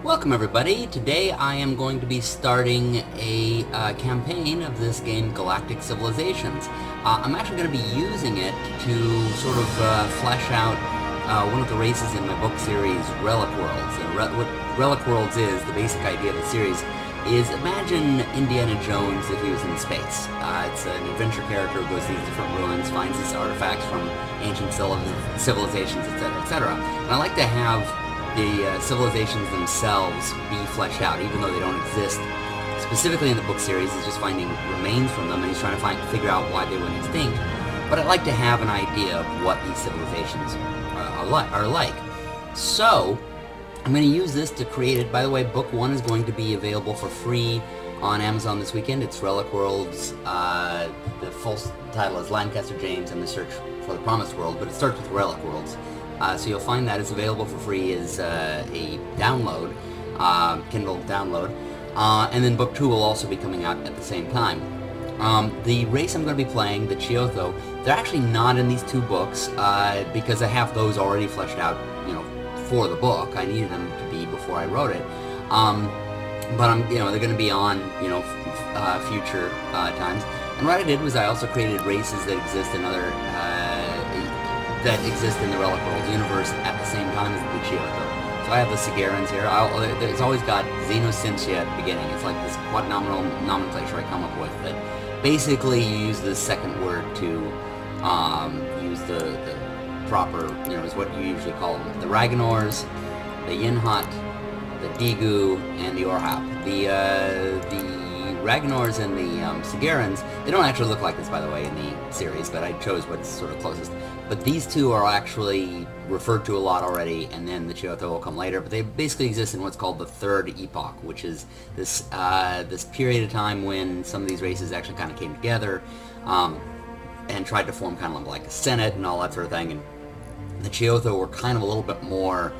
Welcome everybody. Today I am going to be starting a campaign of this game Galactic Civilizations. I'm actually going to be using it to sort of flesh out one of the races in my book series, Relic Worlds. And what Relic Worlds is, the basic idea of the series, is imagine Indiana Jones if he was in space. It's an adventure character who goes to these different ruins, finds these artifacts from ancient civilizations, etc., etc. And I like to have the civilizations themselves be fleshed out, even though they don't exist specifically in the book series. He's just finding remains from them, and he's trying to figure out why they went extinct. But I'd like to have an idea of what these civilizations are like. So I'm going to use this to create it. By the way, book 1 is going to be available for free on Amazon this weekend. It's Relic Worlds. The full title is Lancaster James and the Search for the Promised World, but it starts with Relic Worlds. So you'll find that it's available for free as a download, Kindle download, and then book 2 will also be coming out at the same time. The race I'm going to be playing, the Chiotho, they're actually not in these 2 books because I have those already fleshed out, for the book. I needed them to be before I wrote it. But they're going to be on, future times. And what I did was I also created races that exist in other in the Relic Worlds universe at the same time as the Chiotho. So I have the Sigarans here. It's always got Xenosyntia at the beginning. It's like this quadnominal nomenclature I come up with that basically you use the second word to use the proper, is what you usually call them. The Ragnors, the Yinhut, the Digu, and the Orhap. The Ragnors and the Sigarans, they don't actually look like this, by the way, in the series, but I chose what's sort of closest. But these 2 are actually referred to a lot already, and then the Chiotho will come later. But they basically exist in what's called the Third Epoch, which is this this period of time when some of these races actually kind of came together and tried to form kind of like a senate and all that sort of thing. And the Chiotho were kind of a little bit more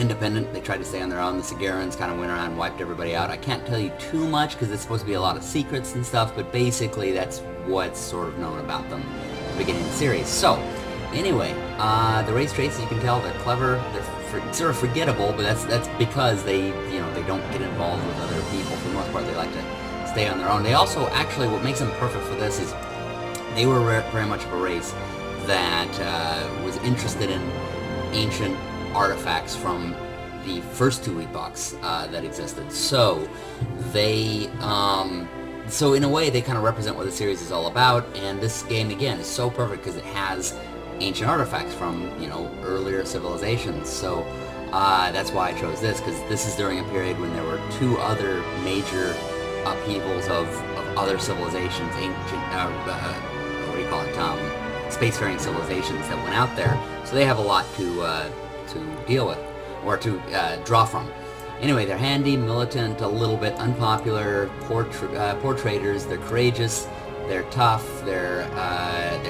independent. They tried to stay on their own. The Sigarans kind of went around and wiped everybody out. I can't tell you too much because it's supposed to be a lot of secrets and stuff, but basically that's what's sort of known about them at the beginning of the series. So, anyway, the race traits, as you can tell, they're clever. They're sort of forgettable, but that's because they don't get involved with other people. For the most part, they like to stay on their own. They also, actually, what makes them perfect for this is they were very much of a race that was interested in ancient artifacts from the first 2 epochs that existed. So they, so in a way, they kind of represent what the series is all about. And this game, again, is so perfect because it has ancient artifacts from earlier civilizations. So that's why I chose this, because this is during a period when there were 2 other major upheavals of other civilizations, ancient, what do you call it? Spacefaring civilizations that went out there. So they have a lot to deal with, or to draw from. Anyway, they're handy, militant, a little bit unpopular, poor traders. They're courageous, they're tough, they're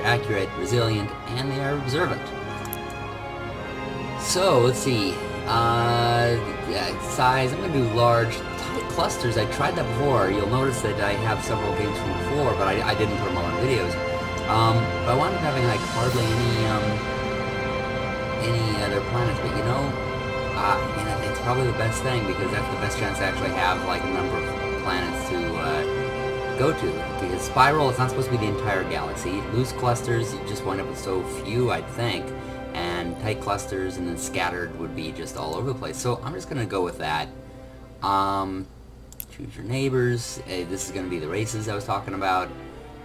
accurate, resilient, and they are observant. So let's see. Size. I'm going to do large. Tight clusters. I tried that before. You'll notice that I have several games from before, but I didn't put them all in videos. But I wound up having like hardly any other planets, but it's probably the best thing because that's the best chance to actually have like a number of planets to go to. Because spiral, it's not supposed to be the entire galaxy. Loose clusters, you just wind up with so few, I'd think, and tight clusters and then scattered would be just all over the place. So I'm just gonna go with that. Choose your neighbors. This is gonna be the races I was talking about.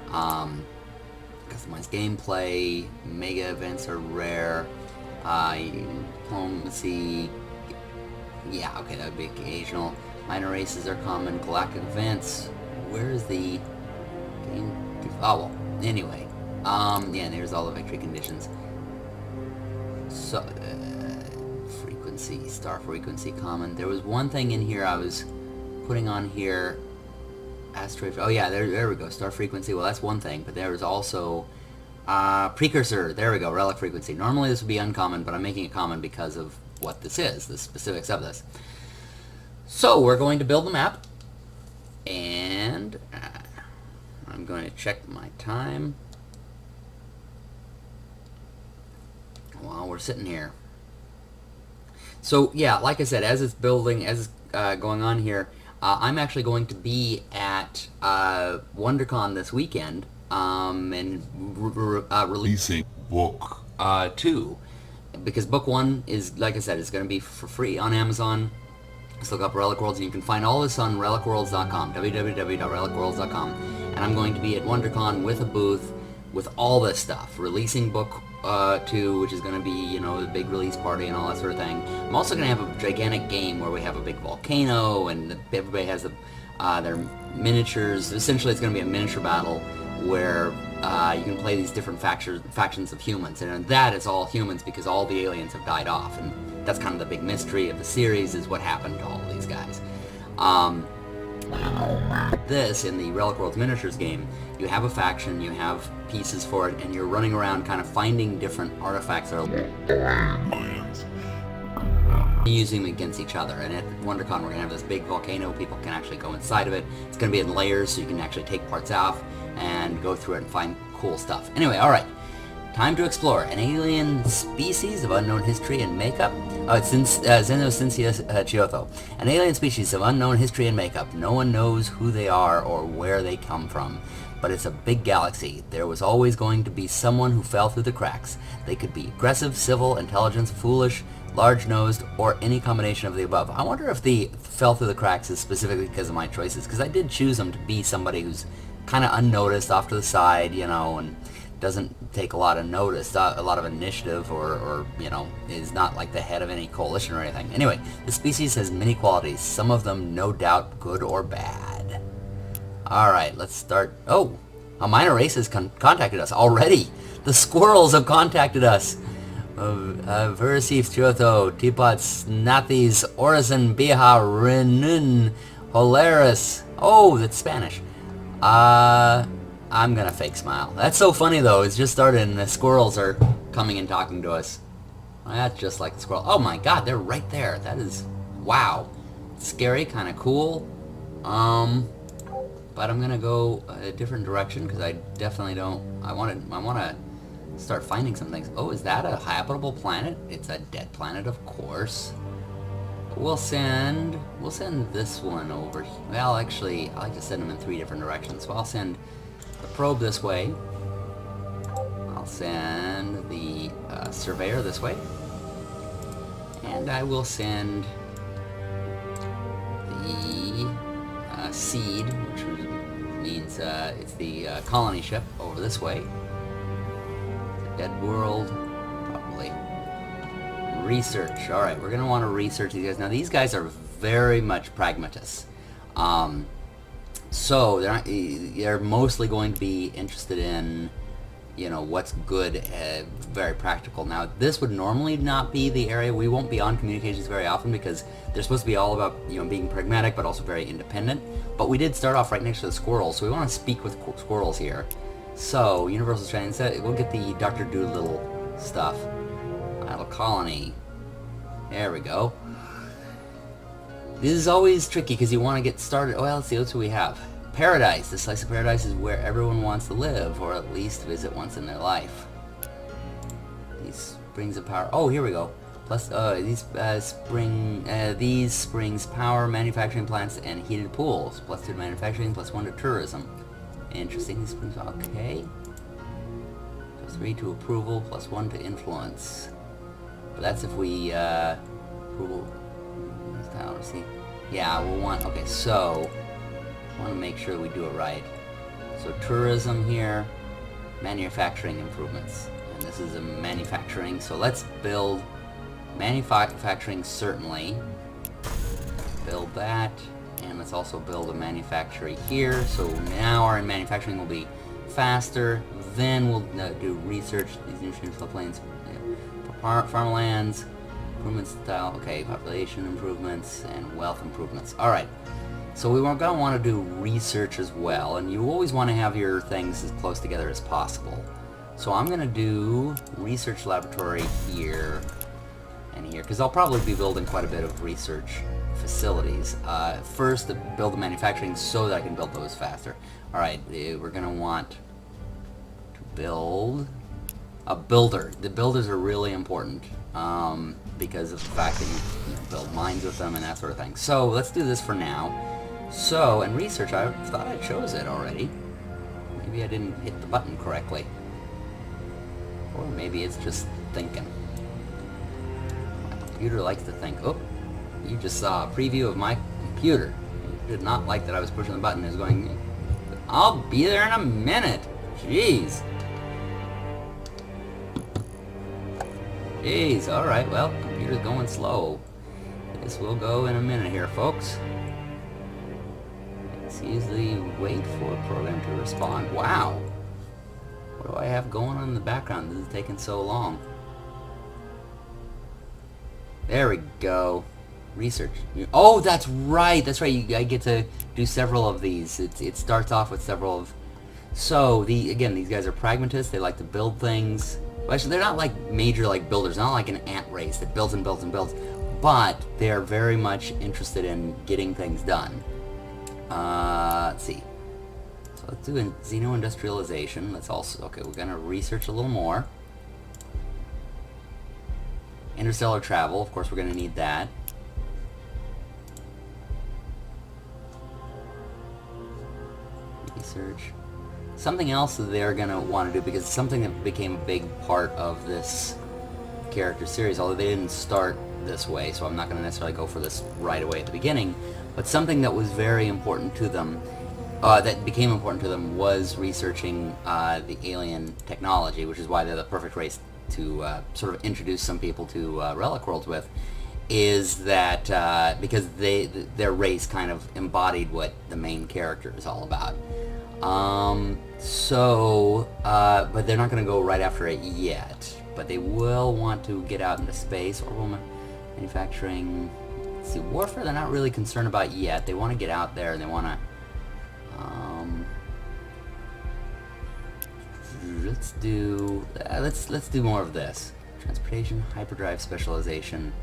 Customized gameplay. Mega events are rare. Let's see. Yeah, okay, that would be occasional. Minor races are common. Galactic events. Where is the game? Oh, well, anyway. Yeah, there's all the victory conditions. So, frequency, star frequency, common. There was one thing in here I was putting on here. Asteroid. Oh, yeah, there we go. Star frequency. Well, that's one thing, but there was also precursor. There we go. Relic frequency. Normally this would be uncommon, but I'm making it common because of what this is, the specifics of this. So we're going to build the map, and I'm going to check my time while we're sitting here. So yeah, like I said, as it's building, as it's going on here, I'm actually going to be at WonderCon this weekend, and releasing book 2, because book 1 is, like I said, it's going to be for free on Amazon. Just look up Relic Worlds, and you can find all this on relicworlds.com, www.relicworlds.com. And I'm going to be at WonderCon with a booth with all this stuff, releasing book 2, which is going to be, you know, the big release party and all that sort of thing. I'm also going to have a gigantic game where we have a big volcano, and everybody has their miniatures. Essentially, it's going to be a miniature battle where you can play these different factions of humans, and that is all humans because all the aliens have died off, and that's kind of the big mystery of the series, is what happened to all of these guys. This, in the Relic Worlds miniatures game, you have a faction, you have pieces for it, and you're running around kind of finding different artifacts that are using them against each other. And at WonderCon, we're going to have this big volcano. People can actually go inside of it. It's going to be in layers, so you can actually take parts off and go through it and find cool stuff. Anyway, alright. Time to explore. An alien species of unknown history and makeup. Oh, it's Xenosyncia Chiotho. An alien species of unknown history and makeup. No one knows who they are or where they come from. But it's a big galaxy. There was always going to be someone who fell through the cracks. They could be aggressive, civil, intelligent, foolish, large-nosed, or any combination of the above. I wonder if the fell through the cracks is specifically because of my choices, because I did choose them to be somebody who's kind of unnoticed, off to the side, you know, and doesn't take a lot of notice, a lot of initiative, or you know, is not like the head of any coalition or anything. Anyway, the species has many qualities, some of them no doubt good or bad. Alright, let's start. Oh, a minor race has contacted us already. The squirrels have contacted us. Versif, Chiotho, Teapots, Nathis, Orison, Biha, Renun, Holaris. Oh, that's Spanish. I'm gonna fake smile. That's so funny though, it's just started and the squirrels are coming and talking to us. That's just like the squirrel. Oh my god, they're right there. That is, wow. Scary, kind of cool. But I'm gonna go a different direction because I definitely don't, I want to start finding some things. Oh, is that a habitable planet? It's a dead planet, of course. We'll send this one over. Well, actually, I like to send them in 3 different directions. So I'll send the probe this way. I'll send the surveyor this way. And I will send the seed, which means it's the colony ship, over this way. Dead world, probably. Research. Alright, we're going to want to research these guys. Now, these guys are very much pragmatists. So, they're mostly going to be interested in, you know, what's good, very practical. Now, this would normally not be the area. We won't be on communications very often because they're supposed to be all about, you know, being pragmatic but also very independent. But we did start off right next to the squirrels, so we want to speak with squirrels here. So, Universal Training Set, we'll get the Dr. Doolittle stuff. Idle Colony. There we go. This is always tricky because you want to get started. Well, let's see, that's what we have. Paradise. This slice of paradise is where everyone wants to live, or at least visit once in their life. These springs of power. Oh, here we go. Plus, these springs power manufacturing plants and heated pools. +2 to manufacturing, +1 to tourism. Interesting. These springs. Okay. +3 to approval, +1 to influence. But that's if we approval. See, yeah, we'll want. Okay, so I want to make sure we do it right. So tourism here, manufacturing improvements, and this is a manufacturing. So let's build manufacturing, certainly. Build that, and let's also build a manufacturing here. So now our manufacturing will be faster. Then we'll do research. These nutrient floodplains, farmlands. Improvement style, okay, population improvements and wealth improvements. Alright, so we're going to want to do research as well, and you always want to have your things as close together as possible. So I'm going to do research laboratory here and here, because I'll probably be building quite a bit of research facilities. First, to build the manufacturing so that I can build those faster. Alright, we're going to want to build a builder. The builders are really important. because of the fact that you build mines with them and that sort of thing. So let's do this for now. So, and research, I thought I chose it already. Maybe I didn't hit the button correctly. Or maybe it's just thinking. My computer likes to think. Oh, you just saw a preview of my computer. You did not like that I was pushing the button. It was going, I'll be there in a minute. Jeez. Jeez, alright, well, computer's going slow. This will go in a minute here, folks. Let's usually wait for a program to respond. Wow! What do I have going on in the background? This is taking so long. There we go. Research. Oh, that's right! That's right, I get to do several of these. It starts off with several of... So, again, these guys are pragmatists. They like to build things. Well, actually, they're not like major builders. Not like an ant race that builds and builds and builds. But they are very much interested in getting things done. Let's see. So let's do xeno-industrialization. Let's also... Okay, we're going to research a little more. Interstellar travel. Of course, we're going to need that. Research. Something else that they're going to want to do, because it's something that became a big part of this character series, although they didn't start this way, so I'm not going to necessarily go for this right away at the beginning, but something that was very important to them, that became important to them, was researching the alien technology, which is why they're the perfect race to sort of introduce some people to Relic Worlds with, is that because their race kind of embodied what the main character is all about. But they're not going to go right after it yet. But they will want to get out into space. Orbital manufacturing. Let's see, warfare they're not really concerned about yet. They want to get out there and they want to... let's do more of this. Transportation, hyperdrive specialization.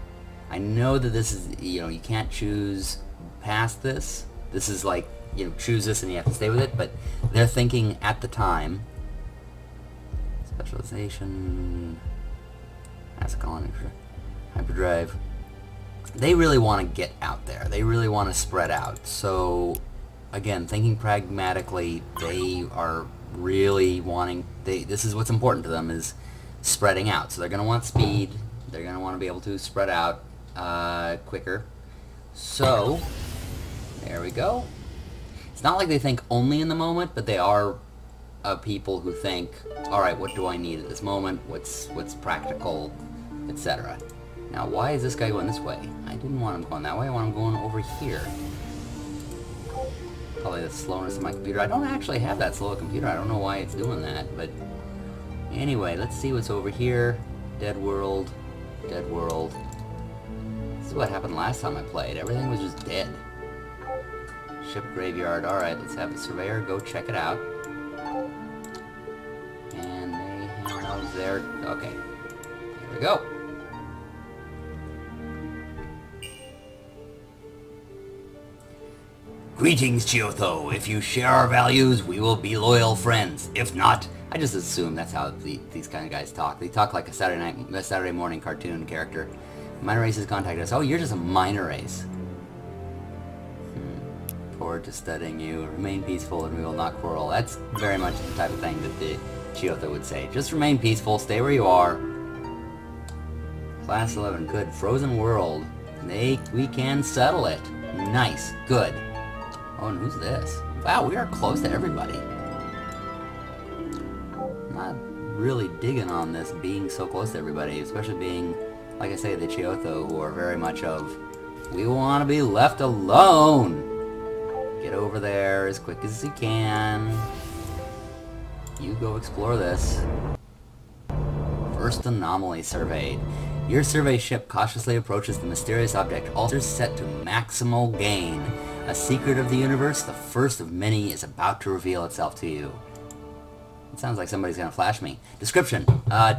I know that this is, you can't choose past this. This is like, choose this and you have to stay with it, but they're thinking at the time. Specialization, mass colony, hyperdrive. They really want to get out there. They really want to spread out. So, again, thinking pragmatically, they are really wanting, this is what's important to them, is spreading out. So they're going to want speed. They're going to want to be able to spread out quicker. So, there we go. It's not like they think only in the moment, but they are people who think, all right, what do I need at this moment? What's practical, etc. Now, why is this guy going this way? I didn't want him going that way. I want him going over here. Probably the slowness of my computer. I don't actually have that slow a computer. I don't know why it's doing that, but anyway, let's see what's over here. Dead world. Dead world. This is what happened last time I played. Everything was just dead. Ship graveyard. Alright, let's have the surveyor go check it out. And they have their... Okay. Here we go. Greetings, Chiotho. If you share our values, we will be loyal friends. If not, I just assume that's how these kind of guys talk. They talk like a Saturday morning cartoon character. Minor races contact us. Oh, you're just a minor race. Forward to studying you. Remain peaceful and we will not quarrel. That's very much the type of thing that the Chiotho would say. Just remain peaceful. Stay where you are. Class 11. Good. Frozen world. We can settle it. Nice. Good. Oh, and who's this? Wow, we are close to everybody. I'm not really digging on this being so close to everybody, especially being, like I say, the Chiotho, who are very much of, we want to be left alone. Get over there as quick as you can. You go explore this. First anomaly surveyed. Your survey ship cautiously approaches the mysterious object, also set to maximal gain. A secret of the universe, the first of many, is about to reveal itself to you. It sounds like somebody's gonna flash me. Description.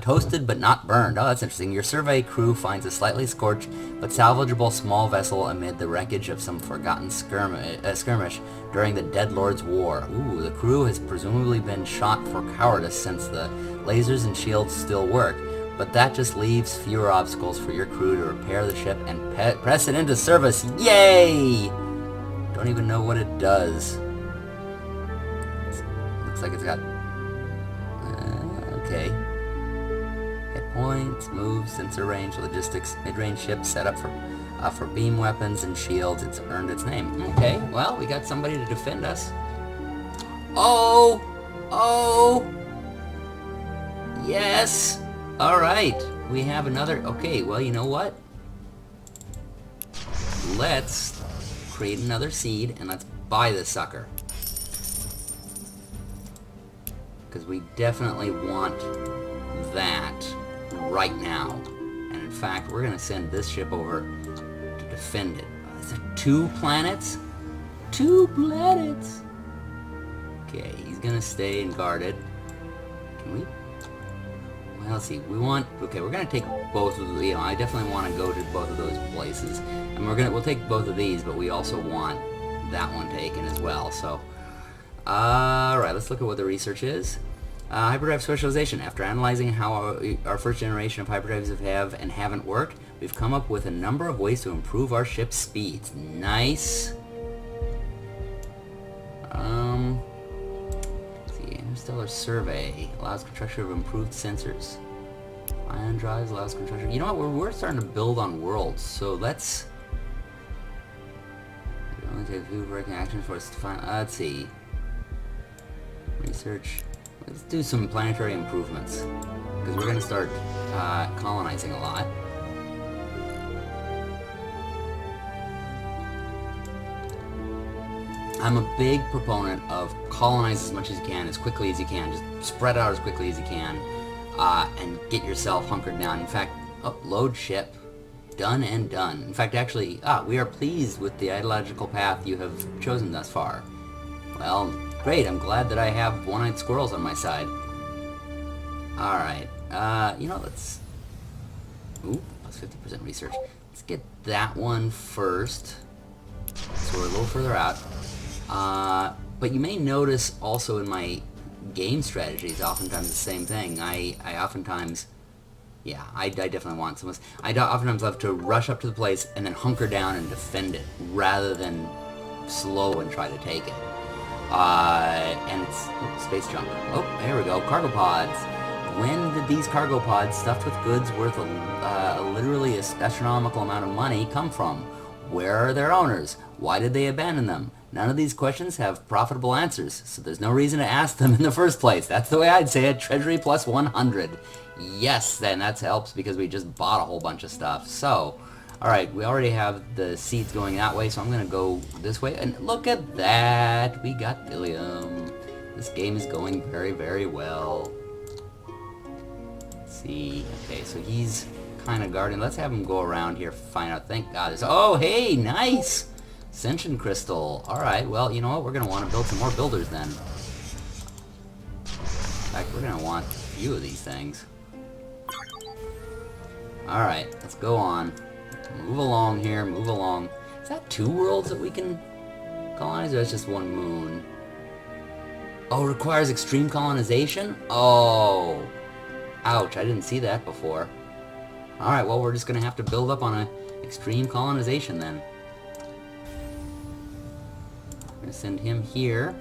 Toasted but not burned. Oh, that's interesting. Your survey crew finds a slightly scorched but salvageable small vessel amid the wreckage of some forgotten skirmish during the Dead Lord's War. Ooh, the crew has presumably been shot for cowardice since the lasers and shields still work, but that just leaves fewer obstacles for your crew to repair the ship and press it into service. Yay! Don't even know what it does. Looks like it's got... okay. Hit points, moves, sensor range, logistics, mid-range ship set up for beam weapons and shields. It's earned its name. Okay, well, we got somebody to defend us. Oh! Oh! Yes! Alright, we have another... okay, well, you know what? Let's create another seed, and let's buy this sucker. Because we definitely want that right now. And in fact, we're going to send this ship over to defend it. Is there 2 planets? 2 planets! Okay, he's going to stay and guard it. Can we... well, let's see. We want... okay, we're going to take both of the... you know, I definitely want to go to both of those places. And we'll take both of these, but we also want that one taken as well. So, alright, let's look at what the research is. Hyperdrive specialization. After analyzing how our first generation of hyperdrives have and haven't worked, we've come up with a number of ways to improve our ship's speeds. Nice. Let's see. Interstellar survey allows construction of improved sensors. Ion drives allows construction. You know what? We're starting to build on worlds, so let's... it only takes a few working actions for us to find... let's see. Research. Let's do some planetary improvements, because we're going to start colonizing a lot. I'm a big proponent of colonize as much as you can, as quickly as you can. Just spread out as quickly as you can, and get yourself hunkered down. In fact, load ship. Done and done. In fact, actually, we are pleased with the ideological path you have chosen thus far. Well, great. I'm glad that I have one-eyed squirrels on my side. Alright. You know, let's... ooh, plus 50% research. Let's get that one first. So we're a little further out. But you may notice also in my game strategies, oftentimes the same thing. I oftentimes... yeah, I definitely want some... I oftentimes love to rush up to the place and then hunker down and defend it, rather than slow and try to take it. And it's... oops, space junk. Oh, there we go. Cargo pods. When did these cargo pods, stuffed with goods worth literally an astronomical amount of money, come from? Where are their owners? Why did they abandon them? None of these questions have profitable answers, so there's no reason to ask them in the first place. That's the way I'd say it. Treasury plus 100. Yes, then that helps because we just bought a whole bunch of stuff. So, alright, we already have the seeds going that way, so I'm going to go this way. And look at that! We got Billiam. This game is going very, very well. Let's see. Okay, so he's kind of guarding. Let's have him go around here, find out. Thank God. Oh, hey, nice! Ascension Crystal. Alright, well, you know what? We're going to want to build some more builders then. In fact, we're going to want a few of these things. Alright, let's go on. Move along here, move along. Is that 2 worlds that we can colonize, or that's just 1 moon? Oh, it requires extreme colonization? Oh. Ouch, I didn't see that before. Alright, well, we're just going to have to build up on an extreme colonization then. I'm going to send him here.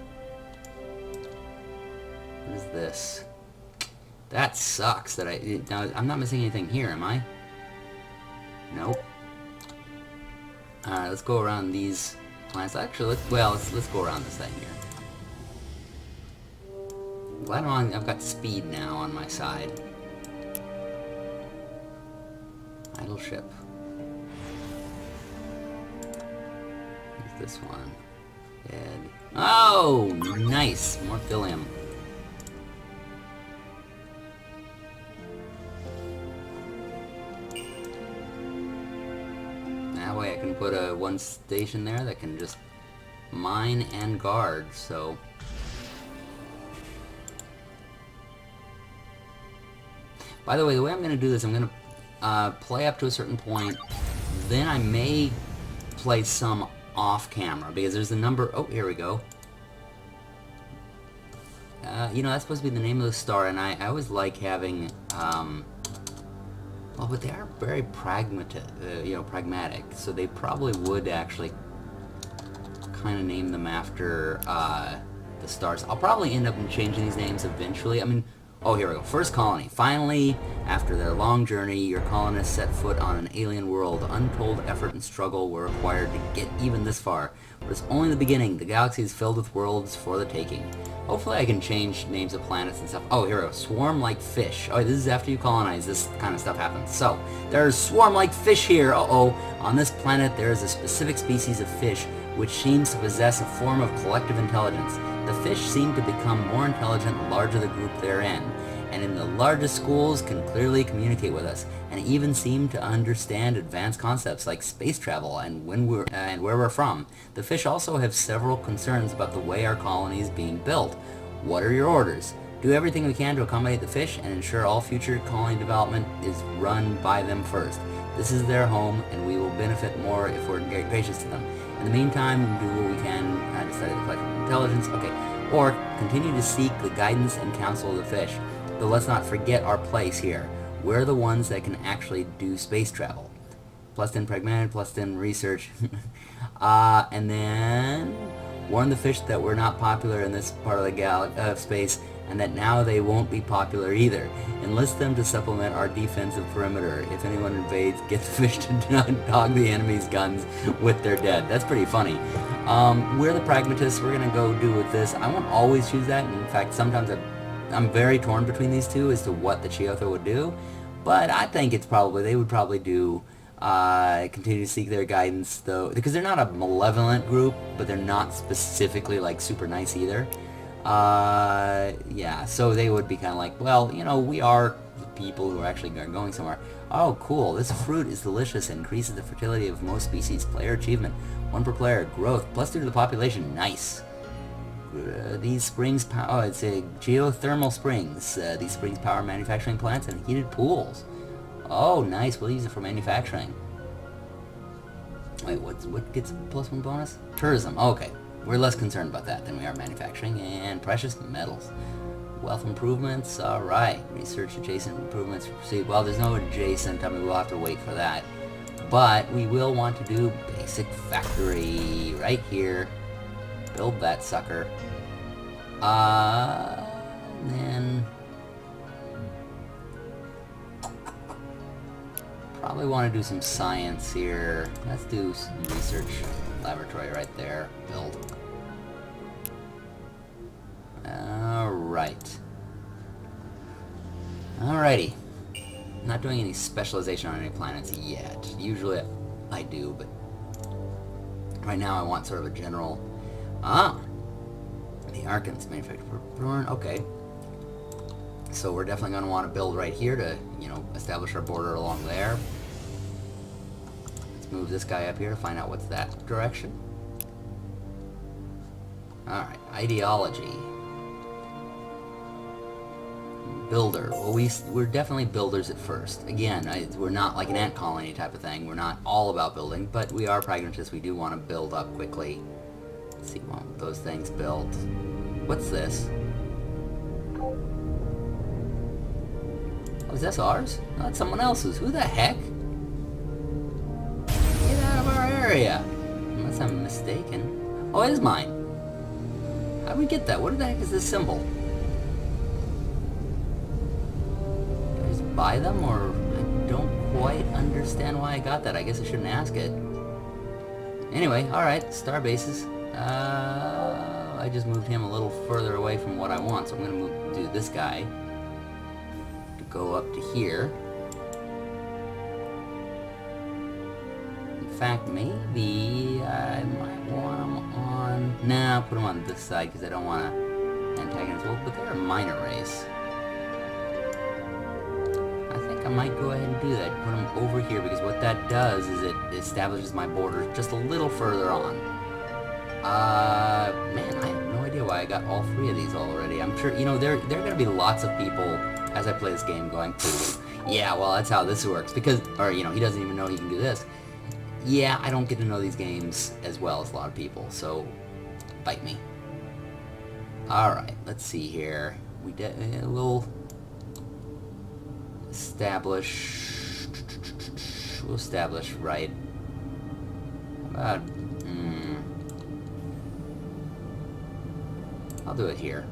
What is this? That sucks that now, I'm not missing anything here, am I? Nope. Alright, let's go around these planets. Actually, let's go around this thing here. Glad I've got speed now on my side. Idle ship. Where's this one? Dead. Oh, nice! More Philium. That way I can put one station there that can just mine and guard, so... By the way I'm going to do this, I'm going to play up to a certain point, then I may play some off camera, because there's a number... oh, here we go. You know, that's supposed to be the name of the star, and I always like having Well, but they are very pragmatic, so they probably would actually kind of name them after the stars. I'll probably end up changing these names eventually. I mean, oh, here we go. First colony. Finally, after their long journey, your colonists set foot on an alien world. Untold effort and struggle were required to get even this far. But it's only the beginning. The galaxy is filled with worlds for the taking. Hopefully I can change names of planets and stuff. Oh, here we go. Swarm like fish. Oh, this is after you colonize. This kind of stuff happens. So, there's swarm like fish here. Uh-oh. On this planet, there is a specific species of fish which seems to possess a form of collective intelligence. The fish seem to become more intelligent the larger the group they're in, and in the largest schools can clearly communicate with us, and even seem to understand advanced concepts like space travel and where we're from. The fish also have several concerns about the way our colony is being built. What are your orders? Do everything we can to accommodate the fish and ensure all future colony development is run by them first. This is their home, and we will benefit more if we're gracious to them. In the meantime, do what we can to study the collective intelligence. Okay. Or continue to seek the guidance and counsel of the fish. But let's not forget our place here. We're the ones that can actually do space travel. Plus 10 pragmatic, plus 10 research. And then warn the fish that we're not popular in this part of the space, and that now they won't be popular either. Enlist them to supplement our defensive perimeter. If anyone invades, get the fish to dog the enemy's guns with their dead. That's pretty funny. We're the pragmatists. We're going to go do with this. I won't always choose that. In fact, sometimes I'm very torn between these two as to what the Chiotho would do. But I think they would probably do continue to seek their guidance, though, because they're not a malevolent group, but they're not specifically like super nice either. Yeah, so they would be kind of like, well, we are the people who are actually going somewhere. Oh, cool, this fruit is delicious and increases the fertility of most species. Player achievement, 1 per player. Growth, +2 to the population. Nice. These springs it's a geothermal springs. These springs power manufacturing plants and heated pools. Oh, nice, we'll use it for manufacturing. Wait, what gets +1 bonus? Tourism, okay. We're less concerned about that than we are manufacturing. And precious metals. Wealth improvements, alright. Research adjacent improvements. See, well, there's no adjacent, I mean, we'll have to wait for that. But we will want to do basic factory right here. Build that sucker. Then probably want to do some science here. Let's do some research laboratory right there. Build. Alright. Alrighty. Not doing any specialization on any planets yet. Usually I do, but right now I want sort of a general... The Arkans manufactured for Brunn. Okay. So we're definitely going to want to build right here to, establish our border along there. Let's move this guy up here to find out what's that direction. Alright, ideology. Builder. Well, we're definitely builders at first. Again, we're not like an ant colony type of thing. We're not all about building, but we are pragmatists. We do want to build up quickly. Let's see, want those things built. What's this? Oh, is this ours? No, that's someone else's. Who the heck? Get out of our area. Unless I'm mistaken. Oh, it is mine. How did we get that? What the heck is this symbol? Did I just buy them, or I don't quite understand why I got that. I guess I shouldn't ask it. Anyway, alright, star bases. I just moved him a little further away from what I want, so I'm going to do this guy to go up to here. In fact, maybe I might want him on... Nah, I'll put him on this side because I don't want to antagonize both, but they're a minor race. I think I might go ahead and do that. Put him over here, because what that does is it establishes my borders just a little further on. Man, I have no idea why I got all 3 of these already. I'm sure, there are going to be lots of people as I play this game going, yeah, well, that's how this works. Because, or, he doesn't even know he can do this. Yeah, I don't get to know these games as well as a lot of people, so bite me. Alright, let's see here. We'll establish we'll establish right about... I'll do it here.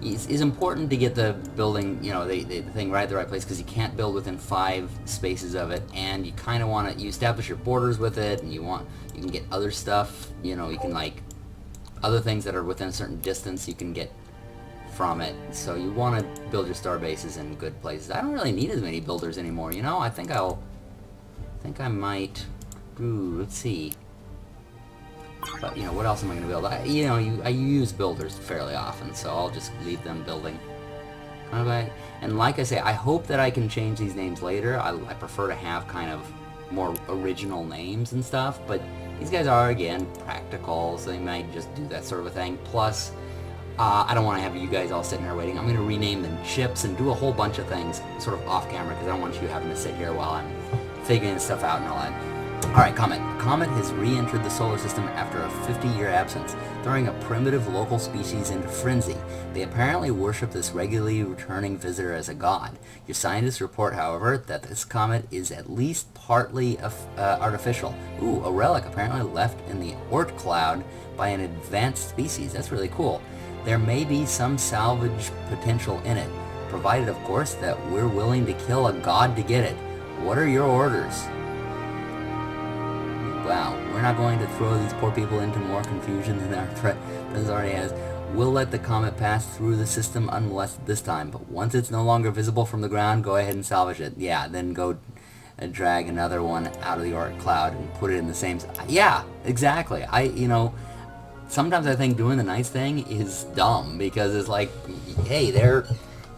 It's important to get the building, you know, the thing right at the right place, because you can't build within 5 spaces of it, and you kind of want to, you establish your borders with it, and you can get other stuff, you know, you can like, other things that are within a certain distance you can get from it, so you want to build your star bases in good places. I don't really need as many builders anymore, you know, I think I might, let's see. But, you know, what else am I going to build? I use builders fairly often, so I'll just leave them building. And like I say, I hope that I can change these names later. I prefer to have kind of more original names and stuff, but these guys are, again, practical, so they might just do that sort of a thing. Plus, I don't want to have you guys all sitting there waiting. I'm going to rename them chips and do a whole bunch of things sort of off camera, because I don't want you having to sit here while I'm figuring stuff out and all that. Alright, Comet. Comet has re-entered the solar system after a 50-year absence, throwing a primitive local species into frenzy. They apparently worship this regularly returning visitor as a god. Your scientists report, however, that this comet is at least partly artificial. Ooh, a relic apparently left in the Oort cloud by an advanced species. That's really cool. There may be some salvage potential in it, provided, of course, that we're willing to kill a god to get it. What are your orders? Wow, we're not going to throw these poor people into more confusion than our threat already has. We'll let the comet pass through the system unmolested this time, but once it's no longer visible from the ground, go ahead and salvage it. Yeah, then go and drag another one out of the Oort cloud and put it in the same... Yeah, exactly. Sometimes I think doing the nice thing is dumb, because it's like, hey,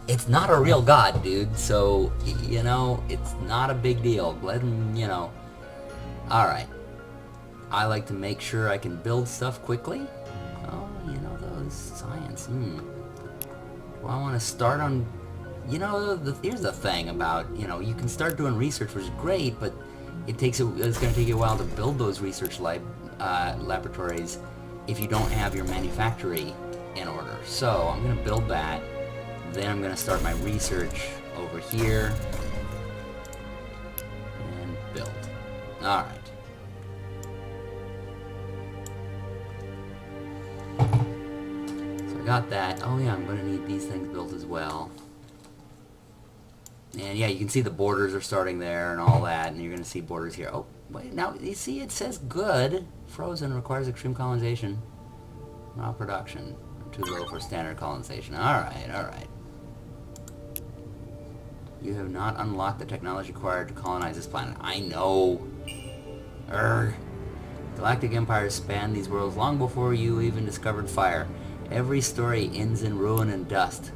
it's not a real god, dude, so, you know, it's not a big deal. Let them, you know... Alright. I like to make sure I can build stuff quickly. Oh, you know, those science. Do I want to start on... You know, here's the thing about, you know, you can start doing research, which is great, but it's going to take you a while to build those research laboratories if you don't have your manufactory in order. So, I'm going to build that. Then I'm going to start my research over here. And build. Alright. Got that. Oh yeah, I'm going to need these things built as well. And yeah, you can see the borders are starting there and all that, and you're going to see borders here. Oh, wait, now you see it says good. Frozen requires extreme colonization. Raw production. Too low for standard colonization. Alright, alright. You have not unlocked the technology required to colonize this planet. I know. Urgh. Galactic empires spanned these worlds long before you even discovered fire. Every story ends in ruin and dust.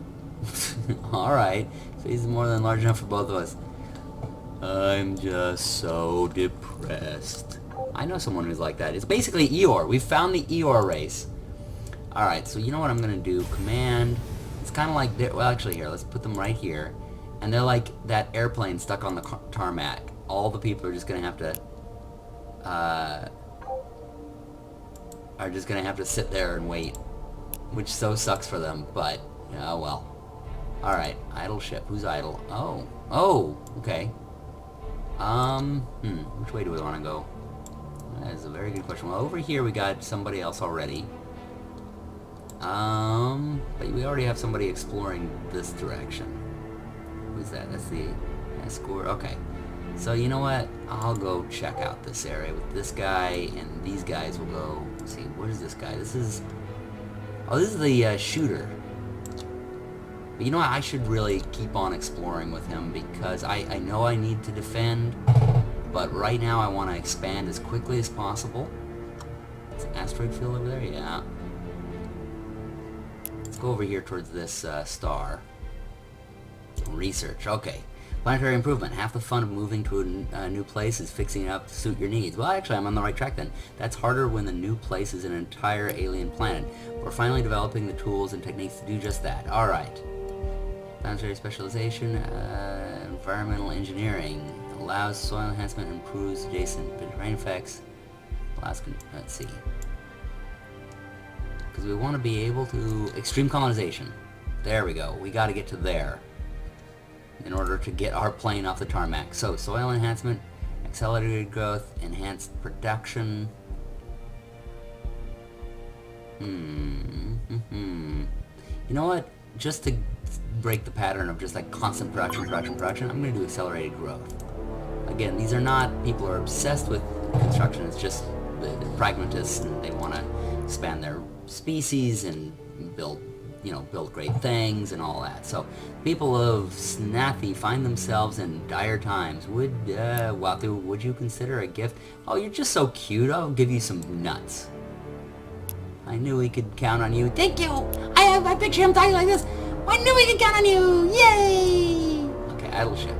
Alright, space is more than large enough for both of us. I'm just so depressed. I know someone who's like that. It's basically Eeyore. We found the Eeyore race. Alright, so you know what I'm going to do? Command. It's kind of like... Well, actually, here, let's put them right here. And they're like that airplane stuck on the tarmac. All the people are just going to have to... sit there and wait. Which so sucks for them, but, oh well. Alright, idle ship. Who's idle? Oh. Oh, okay. Which way do we want to go? That is a very good question. Well, over here we got somebody else already. But we already have somebody exploring this direction. Who's that? That's the escort. Okay. So, you know what? I'll go check out this area with this guy, and these guys will go... Let's see, what is this guy? This is... Oh, this is the shooter. But you know what? I should really keep on exploring with him, because I know I need to defend, but right now I want to expand as quickly as possible. Is an asteroid field over there? Yeah. Let's go over here towards this star. Research. Okay. Planetary improvement. Half the fun of moving to a new place is fixing it up to suit your needs. Well, actually, I'm on the right track then. That's harder when the new place is an entire alien planet. We're finally developing the tools and techniques to do just that. Alright. Planetary specialization, environmental engineering. Allows soil enhancement, improves adjacent terrain effects. Allows, let's see. Because we want to be able to... Extreme colonization. There we go. We got to get to there. in order to get our plane off the tarmac. So, soil enhancement, accelerated growth, enhanced production. You know what? Just to break the pattern of just like constant production, I'm going to do accelerated growth. Again, these are not people who are obsessed with construction. It's just the pragmatists, and they want to expand their species and build great things and all that. So people of Snappy find themselves in dire times. Watu, would you consider a gift? Oh, you're just so cute. I'll give you some nuts. I knew we could count on you. Thank you! I picture him talking like this. I knew we could count on you! Yay! Okay, idle ship.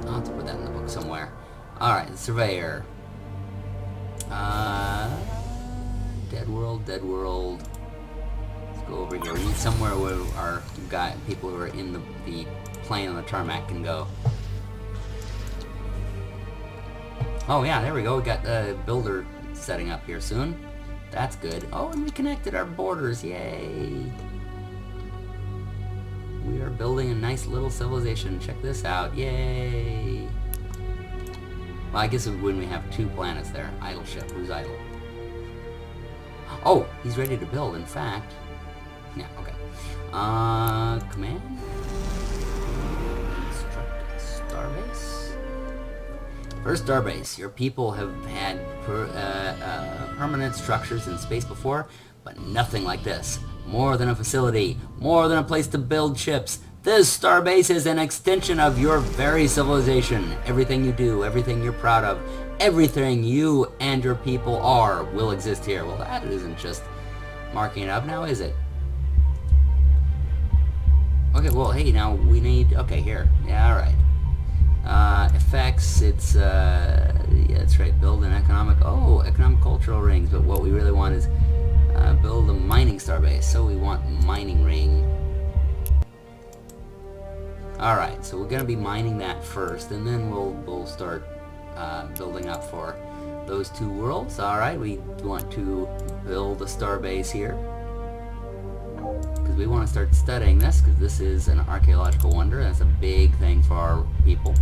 I'll have to put that in the book somewhere. Alright, surveyor. Dead world. Let's go over here. We need somewhere where our people who are in the plane on the tarmac can go. Oh yeah, there we go. We got the builder setting up here soon. That's good. Oh, and we connected our borders. Yay! We are building a nice little civilization. Check this out. Yay! Well, I guess when we have two planets there. Idle ship. Who's idle? Oh, he's ready to build, in fact. Yeah, okay. Command? Construct starbase? First starbase. Your people have had permanent structures in space before, but nothing like this. More than a facility, more than a place to build ships. This starbase is an extension of your very civilization. Everything you do, everything you're proud of, everything you and your people are will exist here. Well, that isn't just marking it up now, is it? Okay, well, hey, now we need... Okay, here. Yeah, alright. Effects, it's... yeah, that's right. Build an economic... Oh, economic cultural rings. But what we really want is build a mining starbase. So we want mining ring. Alright, so we're going to be mining that first. And then we'll start building up for those two worlds. Alright, we want to build a starbase here. Because we want to start studying this, because this is an archaeological wonder. That's a big thing for our people.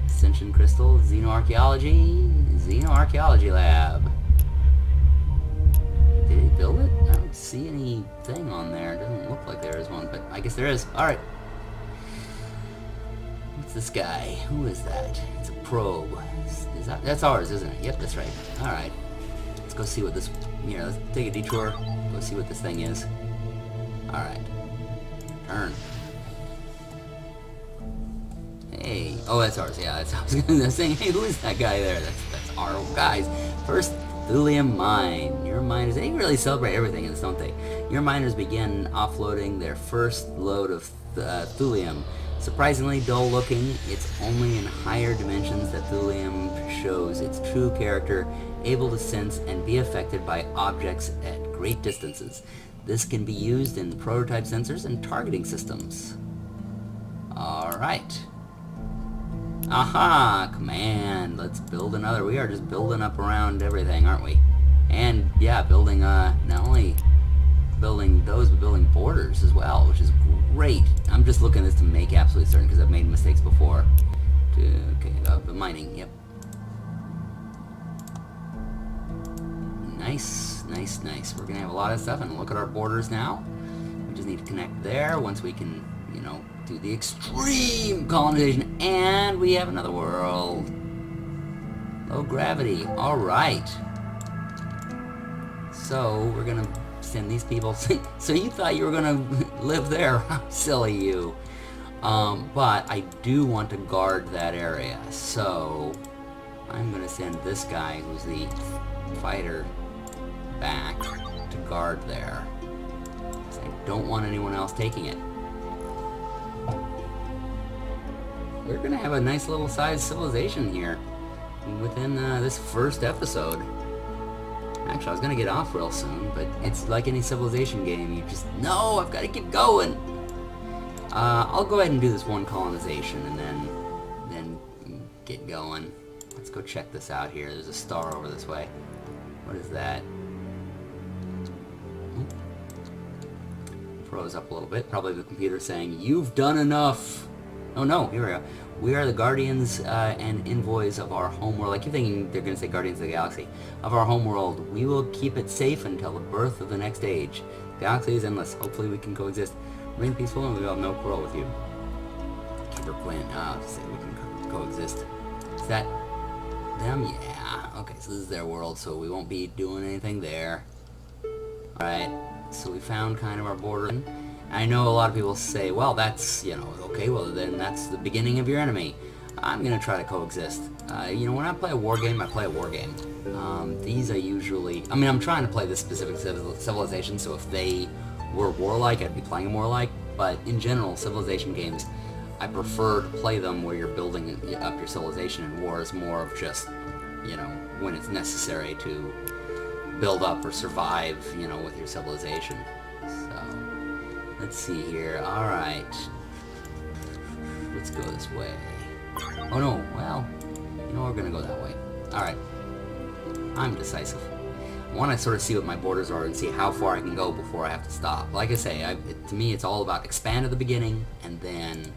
Ascension Crystal, Xenoarchaeology Lab. Did he build it? I don't see anything on there. It doesn't look like there is one, but I guess there is. Alright. What's this guy? Who is that? It's a probe. That's ours, isn't it? Yep, that's right. Alright. Let's go see what this... Here, let's take a detour. Go see what this thing is. Alright. Turn. Hey. Oh, that's ours. Yeah, that's... I was gonna say, hey, who is that guy there? That's our guys. First, thulium mine. Your miners... They really celebrate everything in this, don't they? Your miners begin offloading their first load of thulium. Surprisingly dull looking, it's only in higher dimensions that thulium shows its true character, able to sense and be affected by objects at great distances. This can be used in prototype sensors and targeting systems. Alright. Aha! Command! Let's build another. We are just building up around everything, aren't we? And, yeah, building, not only building those, but building borders as well, which is great. I'm just looking at this to make absolutely certain, because I've made mistakes before. Okay, the mining, yep. Nice. We're gonna have a lot of stuff, and look at our borders now. We just need to connect there once we can, do the extreme colonization, and we have another world. Low gravity, alright. So, we're gonna send these people... So you thought you were gonna live there? How silly you. But I do want to guard that area, so I'm gonna send this guy, who's the fighter, back to guard there. I don't want anyone else taking it. We're gonna have a nice little sized civilization here within this first episode. Actually, I was gonna get off real soon, but it's like any civilization game. You just, no, I've got to keep going. I'll go ahead and do this one colonization and then get going. Let's go check this out here. There's a star over this way. What is that? froze up a little bit. Probably the computer saying, "You've done enough." Oh no, here we go. We are the guardians and envoys of our homeworld. I keep thinking they're going to say guardians of the galaxy. Of our homeworld. We will keep it safe until the birth of the next age. The galaxy is endless. Hopefully we can coexist. Remain peaceful and we will have no quarrel with you. Keeper Quinn. Say we can coexist. Is that them? Yeah. Okay, so this is their world, so we won't be doing anything there. Alright, so we found kind of our border. I know a lot of people say, well, that's, you know, okay, well, then that's the beginning of your enemy. I'm going to try to coexist. You know, when I play a war game, I play a war game. These are usually... I mean, I'm trying to play this specific civilization, so if they were warlike, I'd be playing them warlike. But in general, civilization games, I prefer to play them where you're building up your civilization, and war is more of just, you know, when it's necessary to build up or survive, you know, with your civilization. So... let's see here. Alright. Let's go this way. Oh no, well, you know, we're gonna go that way. Alright. I'm decisive. I want to sort of see what my borders are and see how far I can go before I have to stop. Like I say, to me it's all about expand at the beginning and then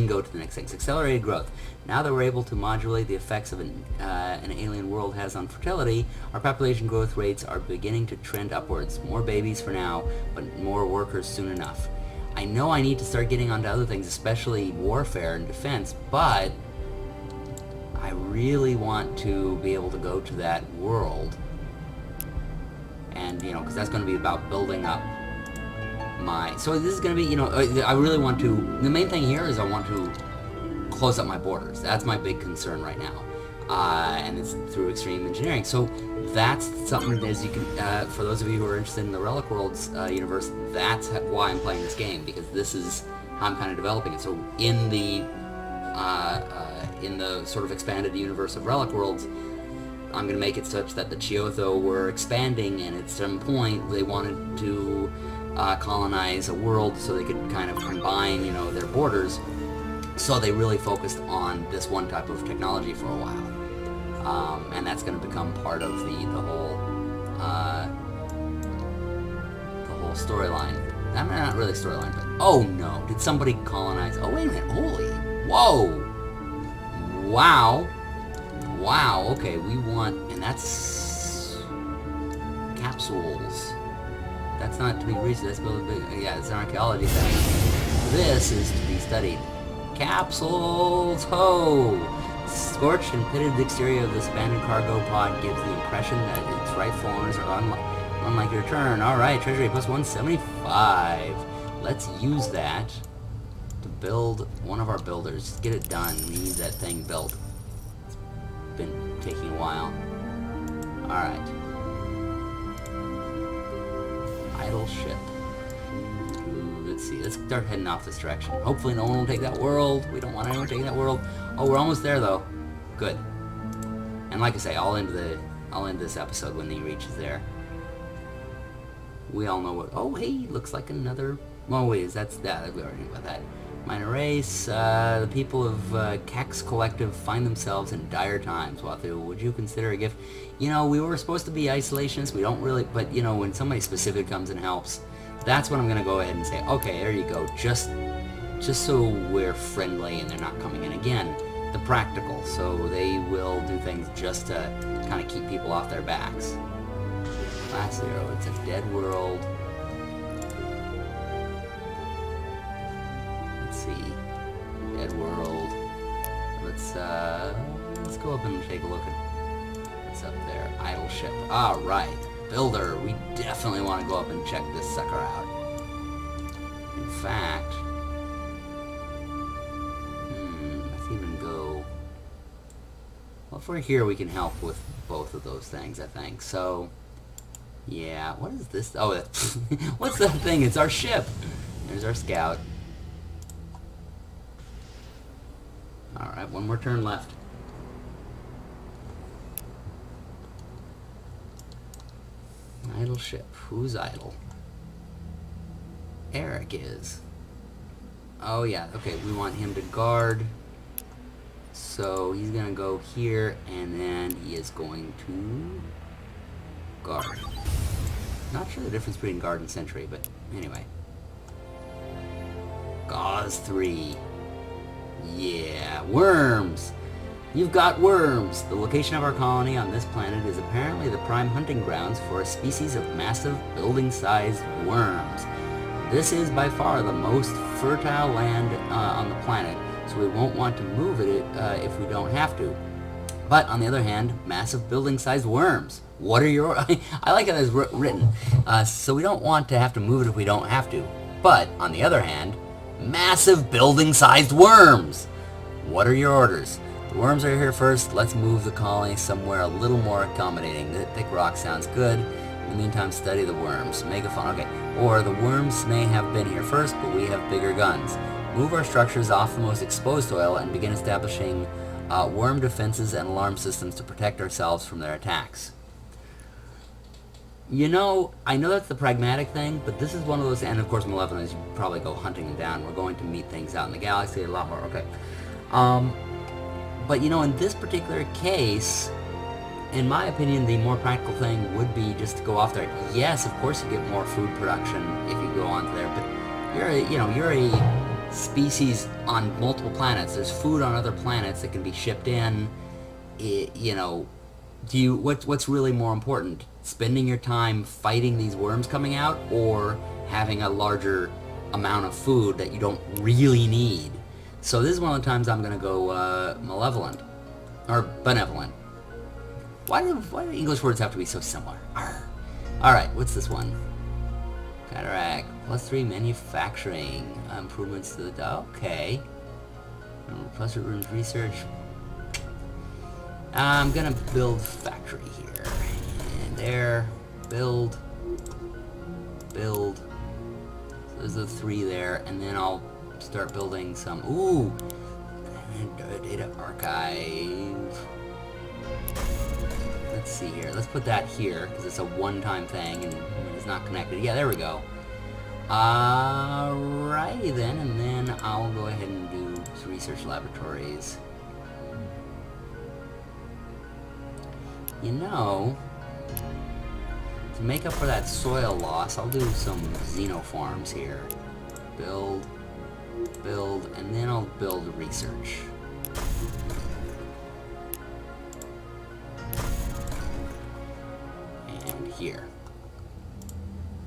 go to the next things. Accelerated growth. Now that we're able to modulate the effects of an alien world has on fertility, our population growth rates are beginning to trend upwards. More babies for now, but more workers soon enough. I know I need to start getting onto other things, especially warfare and defense, but I really want to be able to go to that world. And, you know, because that's going to be about building up so this is going to be, you know, I really want to, the main thing here is I want to close up my borders. That's my big concern right now. And it's through extreme engineering. So that's something, as you can, for those of you who are interested in the Relic Worlds universe, that's why I'm playing this game, because this is how I'm kind of developing it. So in the sort of expanded universe of Relic Worlds, I'm going to make it such that the Chiotho were expanding, and at some point they wanted to colonize a world so they could kind of combine, you know, their borders. So they really focused on this one type of technology for a while, and that's going to become part of the whole storyline. I mean, not really storyline, but oh no, did somebody colonize? Oh wait a minute, holy, whoa, wow, okay, we want, and that's capsules. That's not to be researched, yeah, it's an archaeology thing. This is to be studied. Capsules! Ho! Scorched and pitted exterior of this abandoned cargo pod gives the impression that its rightful owners are unlike to return. Alright, treasury plus 175. Let's use that to build one of our builders. Just get it done. We need that thing built. It's been taking a while. Alright. Idle ship. Let's see, let's start heading off this direction. Hopefully no one will take that world. We don't want anyone taking that world. Oh, we're almost there though. Good. And like I say, I'll end this episode when he reaches there. We all know what, oh hey, looks like another, oh wait, that's that, we already knew about that. Minor race, the people of Cax Collective find themselves in dire times. Chiotho, would you consider a gift? You know, we were supposed to be isolationists, we don't really, but you know, when somebody specific comes and helps, that's when I'm going to go ahead and say, okay, there you go, just so we're friendly and they're not coming in again. The practical, so they will do things just to kind of keep people off their backs. Class 0, it's a dead world. Let's see, dead world. Let's go up and take a look at what's up there. Idle ship. All right. Builder, we definitely want to go up and check this sucker out. In fact, let's even go... Well, if we're here, we can help with both of those things, I think. So, yeah, what is this? Oh, what's that thing? It's our ship. There's our scout. Alright, one more turn left. Idle ship. Who's idle? Eric is. Oh yeah, okay, we want him to guard. So he's gonna go here, and then he is going to guard. Not sure the difference between guard and sentry, but anyway. Gauze 3. Yeah, worms! You've got worms! The location of our colony on this planet is apparently the prime hunting grounds for a species of massive, building-sized worms. This is by far the most fertile land on the planet, so we won't want to move it if we don't have to. But on the other hand, massive building-sized worms. What are your... I like how that's written. So we don't want to have to move it if we don't have to. But on the other hand, massive building-sized worms. What are your orders? The worms are here first. Let's move the colony somewhere a little more accommodating. The thick rock sounds good. In the meantime, study the worms. Make it fun. Okay. Or the worms may have been here first, but we have bigger guns. Move our structures off the most exposed soil and begin establishing worm defenses and alarm systems to protect ourselves from their attacks. You know, I know that's the pragmatic thing, but this is one of those, and of course malevolent is you probably go hunting them down. We're going to meet things out in the galaxy a lot more. Okay. But you know, in this particular case, in my opinion, the more practical thing would be just to go off there. Yes, of course you get more food production if you go onto there, but you're a species on multiple planets. There's food on other planets that can be shipped in. What's really more important? Spending your time fighting these worms coming out, or having a larger amount of food that you don't really need? So this is one of the times I'm gonna go malevolent or benevolent. Why do English words have to be so similar? Alright, what's this one? Cataract. +3 manufacturing. Improvements to the... Okay. Plus rooms research. I'm gonna build factory here. And there. Build. Build. So there's the 3 there. And then I'll start building some... Ooh! Data archive. Let's see here. Let's put that here, because it's a one-time thing and it's not connected. Yeah, there we go. Alrighty then, and then I'll go ahead and do some research laboratories. You know, to make up for that soil loss, I'll do some xenofarms here. Build, build, and then I'll build research. Here.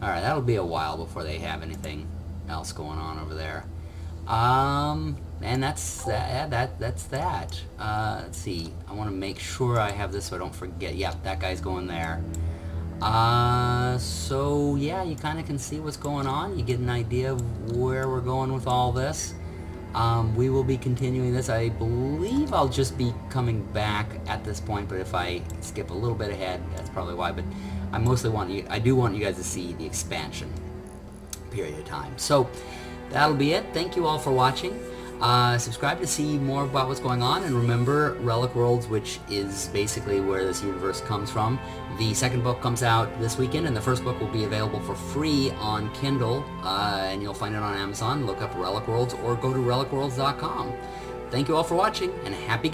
Alright, that'll be a while before they have anything else going on over there. And that's that. Let's see. I want to make sure I have this so I don't forget. Yeah, that guy's going there. So yeah, you kind of can see what's going on. You get an idea of where we're going with all this. We will be continuing this. I believe I'll just be coming back at this point, but if I skip a little bit ahead, that's probably why. But I mostly I do want you guys to see the expansion period of time. So that'll be it. Thank you all for watching. Subscribe to see more about what's going on, and remember Relic Worlds, which is basically where this universe comes from. The second book comes out this weekend, and the first book will be available for free on Kindle, and you'll find it on Amazon. Look up Relic Worlds or go to relicworlds.com. Thank you all for watching, and happy gaming!